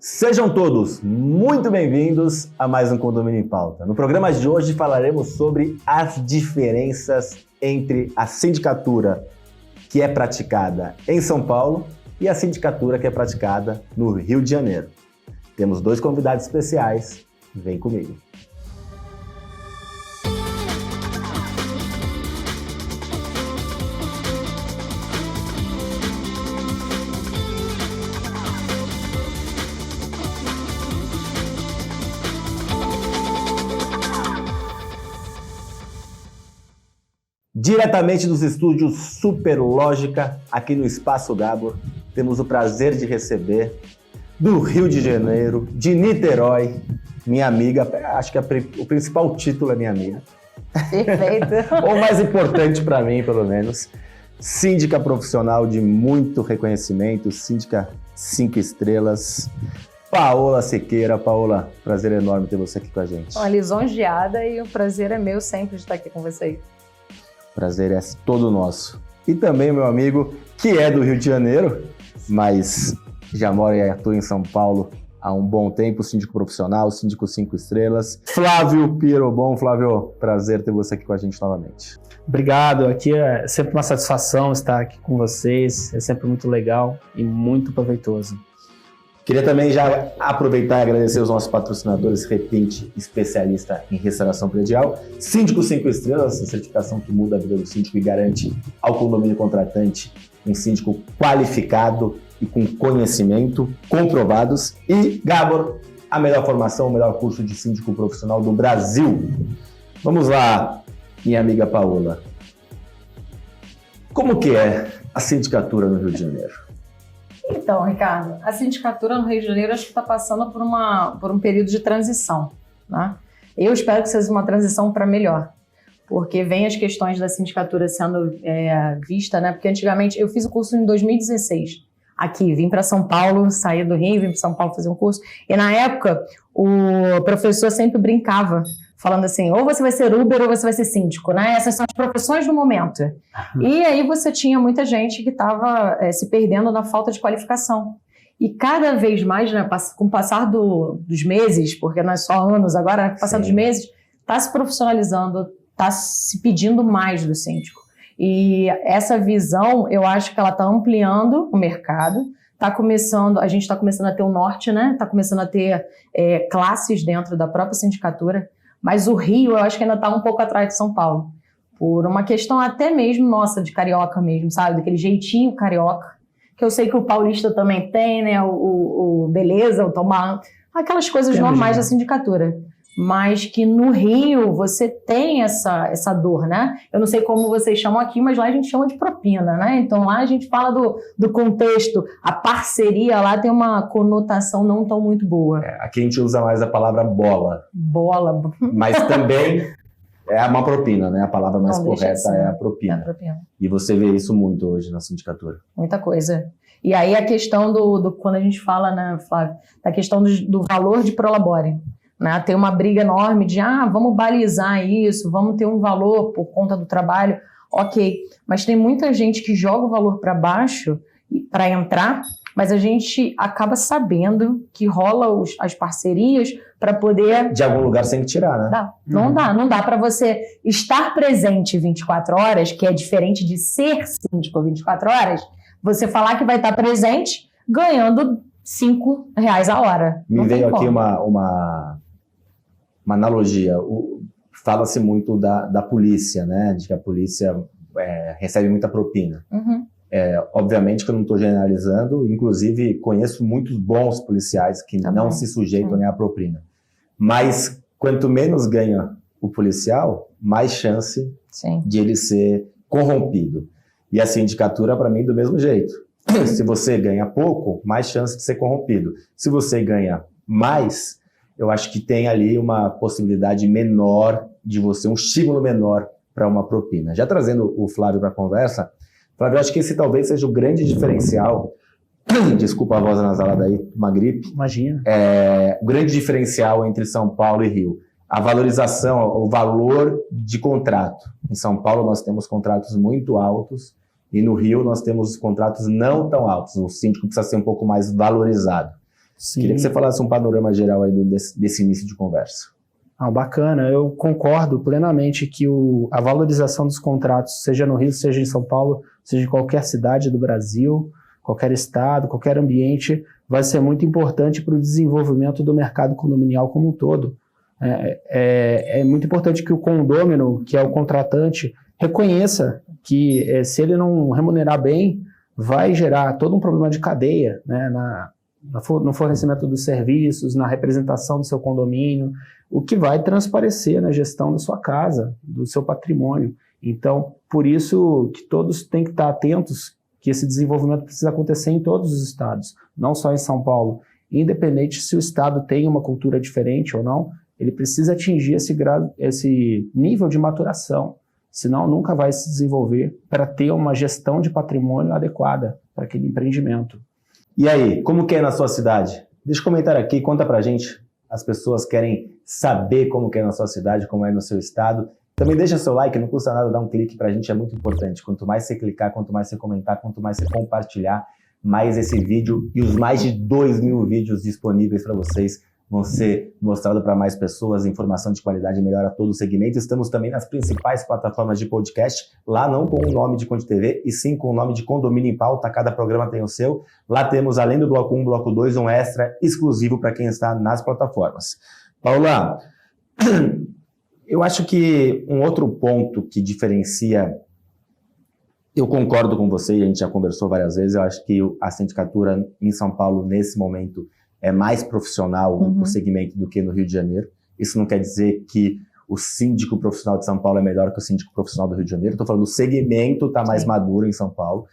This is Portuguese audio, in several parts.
Sejam todos muito bem-vindos a mais um Condomínio em Pauta. No programa de hoje falaremos sobre as diferenças entre a sindicatura que é praticada em São Paulo e a sindicatura que é praticada no Rio de Janeiro. Temos dois convidados especiais, vem comigo. Diretamente dos estúdios Superlógica, aqui no Espaço Gabor, temos o prazer de receber do Rio de Janeiro, de Niterói, minha amiga, acho que o principal título é minha amiga. Perfeito. Ou mais importante para mim, pelo menos, síndica profissional de muito reconhecimento, síndica 5 estrelas, Paola Sequeira. Paola, prazer enorme ter você aqui com a gente. Olha, lisonjeada, e o prazer é meu sempre de estar aqui com vocês. Prazer é todo nosso. E também o meu amigo, que é do Rio de Janeiro, mas já mora e atua em São Paulo há um bom tempo, síndico profissional, síndico 5 estrelas, Flávio Pierobon. Flávio, prazer ter você aqui com a gente novamente. Obrigado, aqui é sempre uma satisfação estar aqui com vocês, é sempre muito legal e muito proveitoso. Queria também já aproveitar e agradecer os nossos patrocinadores, Repinte, especialista em restauração predial, Síndico 5 estrelas, essa certificação que muda a vida do síndico e garante ao condomínio contratante um síndico qualificado e com conhecimento comprovados, e Gabor, a melhor formação, o melhor curso de síndico profissional do Brasil. Vamos lá, minha amiga Paola. Como que é a sindicatura no Rio de Janeiro? Então, Ricardo, a sindicatura no Rio de Janeiro acho que está passando por um período de transição, né? Eu espero que seja uma transição para melhor, porque vem as questões da sindicatura sendo vista, né? Porque antigamente eu fiz o curso em 2016, aqui, vim para São Paulo, saí do Rio, vim para São Paulo fazer um curso, e na época o professor sempre brincava, falando assim, ou você vai ser Uber ou você vai ser síndico, né? Essas são as profissões do momento. E aí você tinha muita gente que estava se perdendo na falta de qualificação. E cada vez mais, né, com o passar dos meses, porque não é só anos agora, com o passar dos meses, está se profissionalizando, está se pedindo mais do síndico. E essa visão, eu acho que ela está ampliando o mercado, a gente está começando a ter o norte, né? Está começando a ter classes dentro da própria sindicatura. Mas o Rio, eu acho que ainda está um pouco atrás de São Paulo, por uma questão até mesmo nossa, de carioca mesmo, sabe? Daquele jeitinho carioca, que eu sei que o paulista também tem, né? O beleza, o tomar, aquelas coisas normais da sindicatura. Mas que no Rio você tem essa dor, né? Eu não sei como vocês chamam aqui, mas lá a gente chama de propina, né? Então lá a gente fala do contexto, a parceria lá tem uma conotação não tão muito boa. Aqui a gente usa mais a palavra bola. Bola. Mas também é uma propina, né? A palavra mais correta é a propina. É a propina. E você vê isso muito hoje na sindicatura. Muita coisa. E aí a questão quando a gente fala, né, Flávio, da questão do valor de prolabore. Né? Tem uma briga enorme de, vamos balizar isso, vamos ter um valor por conta do trabalho, ok. Mas tem muita gente que joga o valor para baixo para entrar, mas a gente acaba sabendo que rola as parcerias para poder... De algum lugar você tem que tirar, né? Não dá para você estar presente 24 horas, que é diferente de ser síndico 24 horas, você falar que vai estar presente ganhando R$5 a hora. Me veio aqui uma analogia. Fala-se muito da polícia, né? De que a polícia recebe muita propina. Uhum. Obviamente que eu não estou generalizando, inclusive conheço muitos bons policiais que não se sujeitam nem à propina. Mas quanto menos ganha o policial, mais chance de ele ser corrompido. E a sindicatura, para mim, do mesmo jeito. Se você ganha pouco, mais chance de ser corrompido. Se você ganha mais, eu acho que tem ali uma possibilidade menor de você, um estímulo menor para uma propina. Já trazendo o Flávio para a conversa, Flávio, eu acho que esse talvez seja o grande diferencial, desculpa a voz anasalada aí, uma gripe. Imagina. O grande diferencial entre São Paulo e Rio. A valorização, o valor de contrato. Em São Paulo nós temos contratos muito altos e no Rio nós temos contratos não tão altos. O síndico precisa ser um pouco mais valorizado. Sim. Queria que você falasse um panorama geral aí desse início de conversa. Bacana, eu concordo plenamente que a valorização dos contratos, seja no Rio, seja em São Paulo, seja em qualquer cidade do Brasil, qualquer estado, qualquer ambiente, vai ser muito importante para o desenvolvimento do mercado condominial como um todo. É muito importante que o condômino, que é o contratante, reconheça que se ele não remunerar bem, vai gerar todo um problema de cadeia, né, no fornecimento dos serviços, na representação do seu condomínio, o que vai transparecer na gestão da sua casa, do seu patrimônio. Então, por isso que todos têm que estar atentos que esse desenvolvimento precisa acontecer em todos os estados, não só em São Paulo. Independente se o estado tem uma cultura diferente ou não, ele precisa atingir esse nível de maturação, senão nunca vai se desenvolver para ter uma gestão de patrimônio adequada para aquele empreendimento. E aí, como que é na sua cidade? Deixa um comentário aqui, conta pra gente. As pessoas querem saber como que é na sua cidade, como é no seu estado. Também deixa seu like, não custa nada dar um clique pra gente, é muito importante. Quanto mais você clicar, quanto mais você comentar, quanto mais você compartilhar, mais esse vídeo e os mais de 2.000 vídeos disponíveis para vocês vão ser mostrados para mais pessoas. Informação de qualidade melhora todo o segmento. Estamos também nas principais plataformas de podcast, lá não com o nome de Conde TV, e sim com o nome de Condomínio em Pauta. Cada programa tem o seu. Lá temos, além do Bloco 1, Bloco 2, um extra exclusivo para quem está nas plataformas. Paula, eu acho que um outro ponto que diferencia, eu concordo com você, e a gente já conversou várias vezes, eu acho que a sindicatura em São Paulo, nesse momento, é mais profissional no segmento do que no Rio de Janeiro. Isso não quer dizer que o síndico profissional de São Paulo é melhor que o síndico profissional do Rio de Janeiro. Estou falando, o segmento está mais maduro em São Paulo.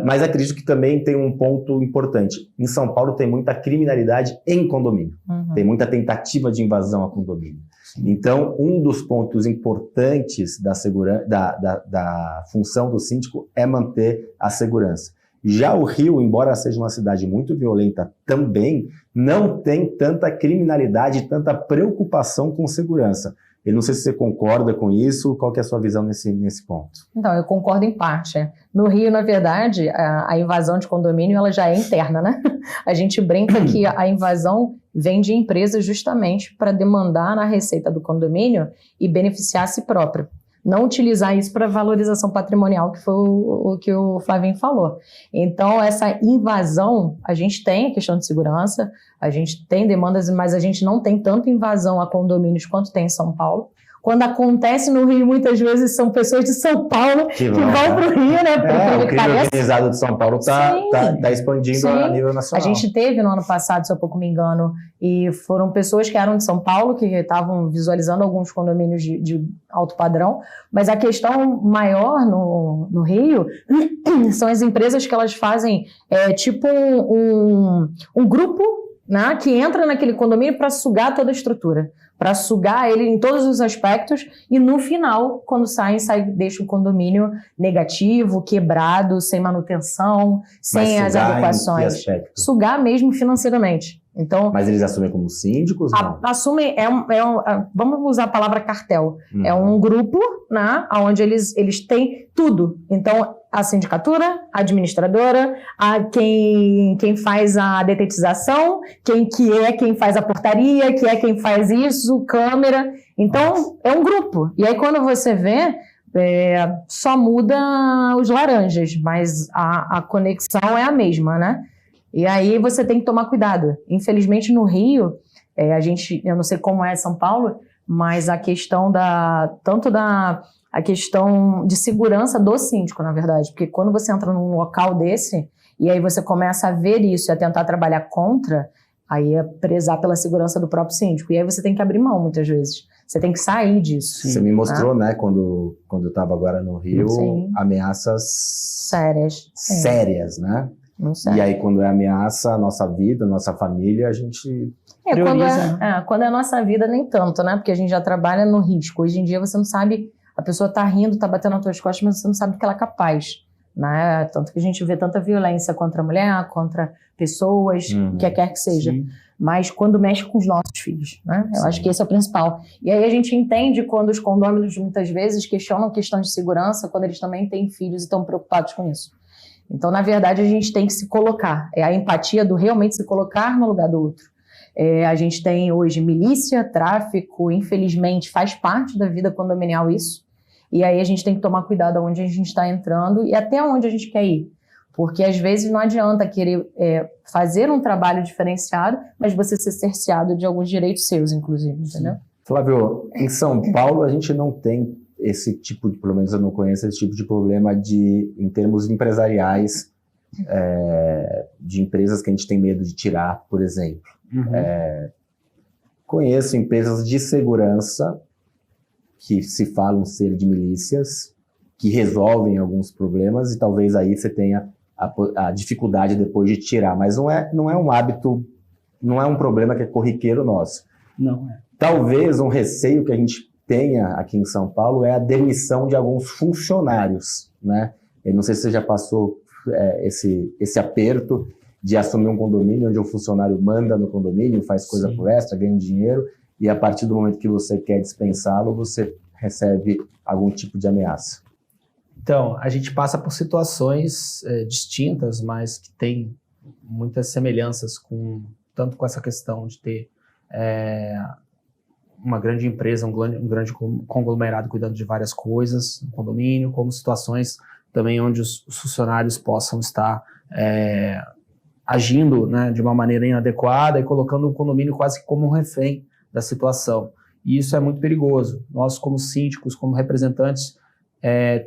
Mas acredito que também tem um ponto importante. Em São Paulo tem muita criminalidade em condomínio. Tem muita tentativa de invasão a condomínio. Então, um dos pontos importantes da função do síndico é manter a segurança. Já o Rio, embora seja uma cidade muito violenta também, não tem tanta criminalidade, tanta preocupação com segurança. Eu não sei se você concorda com isso, qual que é a sua visão nesse ponto? Então, eu concordo em parte. No Rio, na verdade, a invasão de condomínio ela já é interna, né? A gente brinca que a invasão vem de empresas justamente para demandar na receita do condomínio e beneficiar a si próprio. Não utilizar isso para valorização patrimonial, que foi o que o Flavinho falou. Então, essa invasão, a gente tem a questão de segurança, a gente tem demandas, mas a gente não tem tanta invasão a condomínios quanto tem em São Paulo. Quando acontece no Rio, muitas vezes são pessoas de São Paulo que vão para o Rio, né? O crime organizado de São Paulo está expandindo a nível nacional. A gente teve no ano passado, se eu pouco me engano, e foram pessoas que eram de São Paulo, que estavam visualizando alguns condomínios de alto padrão, mas a questão maior no Rio são as empresas que elas fazem tipo um grupo, né, que entra naquele condomínio para sugar toda a estrutura, para sugar ele em todos os aspectos e no final, quando deixa o condomínio negativo, quebrado, sem manutenção, sem as adequações. Sugar mesmo financeiramente. Então, mas eles assumem como síndicos? Não? Assumem, vamos usar a palavra cartel. É um grupo, né, onde eles têm tudo. Então, a sindicatura, a administradora, quem faz a detetização, quem faz a portaria, quem faz isso, câmera. Então, é um grupo. E aí, quando você vê, só muda os laranjas, mas a conexão é a mesma, né? E aí você tem que tomar cuidado. Infelizmente, no Rio, eu não sei como é São Paulo, mas a questão a questão de segurança do síndico, na verdade. Porque quando você entra num local desse, e aí você começa a ver isso e a tentar trabalhar contra, aí é prezar pela segurança do próprio síndico. E aí você tem que abrir mão, muitas vezes. Você tem que sair disso. Você me mostrou, né, quando eu estava agora no Rio, ameaças sérias, né? E aí, quando é ameaça a nossa vida, a nossa família, a gente prioriza. Quando é a nossa vida, nem tanto, né? Porque a gente já trabalha no risco. Hoje em dia, você não sabe, a pessoa tá rindo, tá batendo nas tuas costas, mas você não sabe do que ela é capaz, né? Tanto que a gente vê tanta violência contra a mulher, contra pessoas, o que quer que seja. Sim. Mas quando mexe com os nossos filhos, né? Eu acho que esse é o principal. E aí a gente entende quando os condôminos, muitas vezes, questionam questões de segurança, quando eles também têm filhos e estão preocupados com isso. Então, na verdade, a gente tem que se colocar. É a empatia do realmente se colocar no lugar do outro. A gente tem hoje milícia, tráfico, infelizmente faz parte da vida condominial isso. E aí a gente tem que tomar cuidado aonde a gente está entrando e até onde a gente quer ir. Porque às vezes não adianta querer fazer um trabalho diferenciado, mas você ser cerceado de alguns direitos seus, inclusive, entendeu? Flávio, em São Paulo a gente não tem esse tipo de, pelo menos eu não conheço esse tipo de problema em termos empresariais, de empresas que a gente tem medo de tirar, por exemplo. Conheço empresas de segurança que se falam ser de milícias, que resolvem alguns problemas e talvez aí você tenha a dificuldade depois de tirar, mas não é um hábito, não é um problema que é corriqueiro nosso. Não é. Talvez um receio que a gente tenha aqui em São Paulo é a demissão de alguns funcionários, né? Eu não sei se você já passou esse aperto de assumir um condomínio onde o funcionário manda no condomínio, faz coisa por extra, ganha dinheiro, e a partir do momento que você quer dispensá-lo, você recebe algum tipo de ameaça. Então, a gente passa por situações distintas, mas que tem muitas semelhanças tanto com essa questão de ter uma grande empresa, um grande conglomerado cuidando de várias coisas no condomínio, como situações também onde os funcionários possam estar agindo, né, de uma maneira inadequada e colocando o condomínio quase como um refém da situação. E isso é muito perigoso. Nós, como síndicos, como representantes,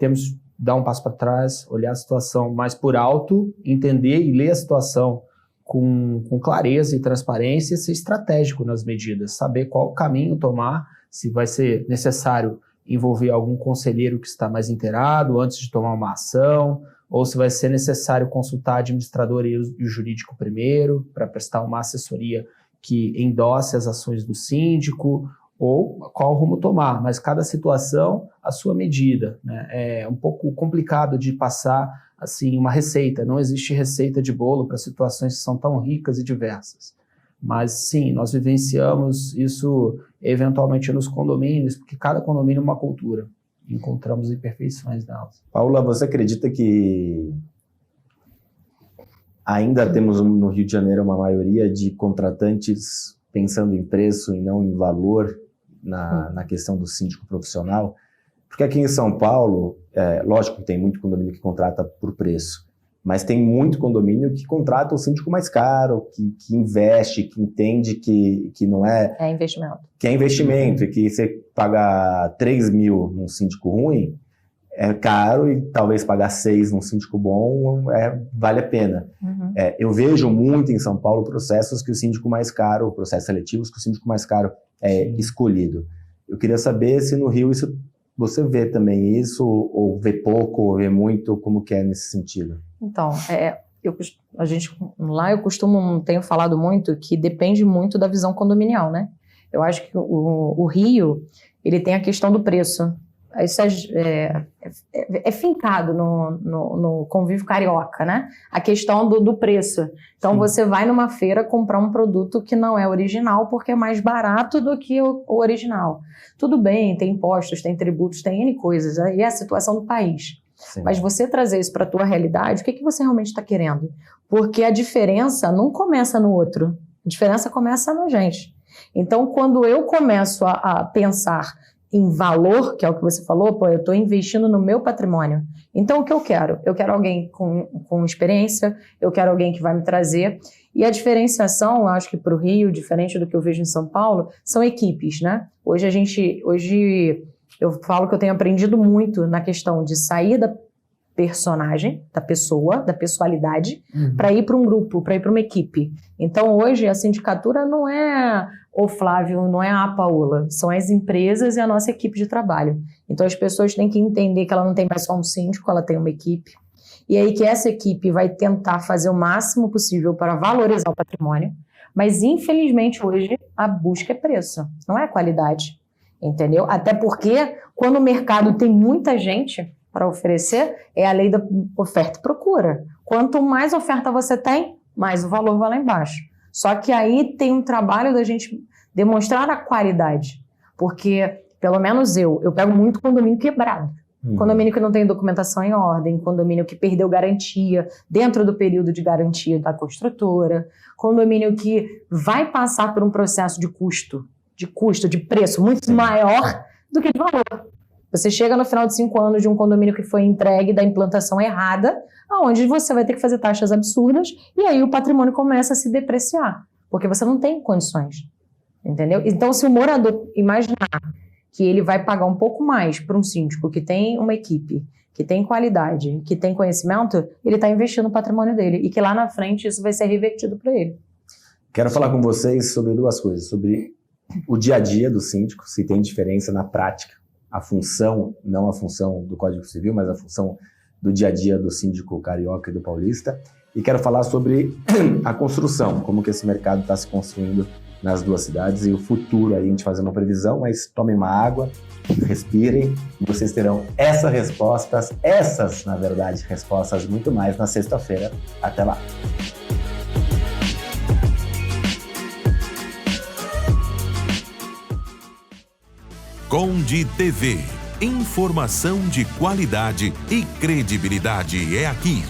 temos que dar um passo para trás, olhar a situação mais por alto, entender e ler a situação com clareza e transparência e ser estratégico nas medidas, saber qual caminho tomar, se vai ser necessário envolver algum conselheiro que está mais inteirado antes de tomar uma ação, ou se vai ser necessário consultar a administradora e o jurídico primeiro, para prestar uma assessoria que endosse as ações do síndico, ou qual rumo tomar, mas cada situação a sua medida, né? É um pouco complicado de passar assim uma receita, não existe receita de bolo para situações que são tão ricas e diversas. Mas sim, nós vivenciamos isso eventualmente nos condomínios, porque cada condomínio é uma cultura, encontramos imperfeições nelas. Paula, você acredita que ainda temos no Rio de Janeiro uma maioria de contratantes pensando em preço e não em valor na questão do síndico profissional? Porque aqui em São Paulo, lógico que tem muito condomínio que contrata por preço, mas tem muito condomínio que contrata o síndico mais caro, que investe, que entende que não é... É investimento. Que é investimento, e que você pagar 3 mil num síndico ruim é caro e talvez pagar 6 num síndico bom vale a pena. Eu vejo muito em São Paulo processos que o síndico mais caro, processos seletivos que o síndico mais caro é escolhido. Eu queria saber se no Rio você vê também isso, ou vê pouco, ou vê muito, como que é nesse sentido? Então, tenho falado muito que depende muito da visão condominial, né? Eu acho que o Rio, ele tem a questão do preço. Isso é fincado no convívio carioca, né? A questão do preço. Então, você vai numa feira comprar um produto que não é original porque é mais barato do que o original. Tudo bem, tem impostos, tem tributos, tem N coisas. Aí é a situação do país. Sim. Mas você trazer isso para a tua realidade, o que você realmente está querendo? Porque a diferença não começa no outro. A diferença começa na gente. Então, quando eu começo a pensar em valor, que é o que você falou, eu estou investindo no meu patrimônio. Então, o que eu quero? Eu quero alguém com experiência, eu quero alguém que vai me trazer. E a diferenciação, eu acho que para o Rio, diferente do que eu vejo em São Paulo, são equipes, né? Hoje eu falo que eu tenho aprendido muito na questão de sair da personagem, da pessoa, da pessoalidade, para ir para um grupo, para ir para uma equipe. Então, hoje, a sindicatura não é o Flávio, não é a Paola, são as empresas e a nossa equipe de trabalho. Então, as pessoas têm que entender que ela não tem mais só um síndico, ela tem uma equipe. E aí que essa equipe vai tentar fazer o máximo possível para valorizar o patrimônio, mas, infelizmente, hoje, a busca é preço, não é qualidade, entendeu? Até porque, quando o mercado tem muita gente para oferecer, é a lei da oferta e procura. Quanto mais oferta você tem, mais o valor vai lá embaixo. Só que aí tem um trabalho da gente demonstrar a qualidade. Porque, pelo menos eu pego muito condomínio quebrado. Condomínio que não tem documentação em ordem, condomínio que perdeu garantia dentro do período de garantia da construtora, condomínio que vai passar por um processo de preço muito maior do que de valor. Você chega no final de 5 anos de um condomínio que foi entregue da implantação errada, onde você vai ter que fazer taxas absurdas e aí o patrimônio começa a se depreciar, porque você não tem condições, entendeu? Então, se o morador imaginar que ele vai pagar um pouco mais para um síndico que tem uma equipe, que tem qualidade, que tem conhecimento, ele está investindo no patrimônio dele e que lá na frente isso vai ser revertido para ele. Quero falar com vocês sobre 2 coisas, sobre o dia a dia do síndico, se tem diferença na prática, a função, não a função do Código Civil, mas a função do dia a dia do síndico carioca e do paulista. E quero falar sobre a construção, como que esse mercado está se construindo nas 2 cidades e o futuro, aí a gente fazer uma previsão, mas tomem uma água, respirem e vocês terão essas, na verdade, respostas muito mais na sexta-feira. Até lá! Conde TV. Informação de qualidade e credibilidade é aqui.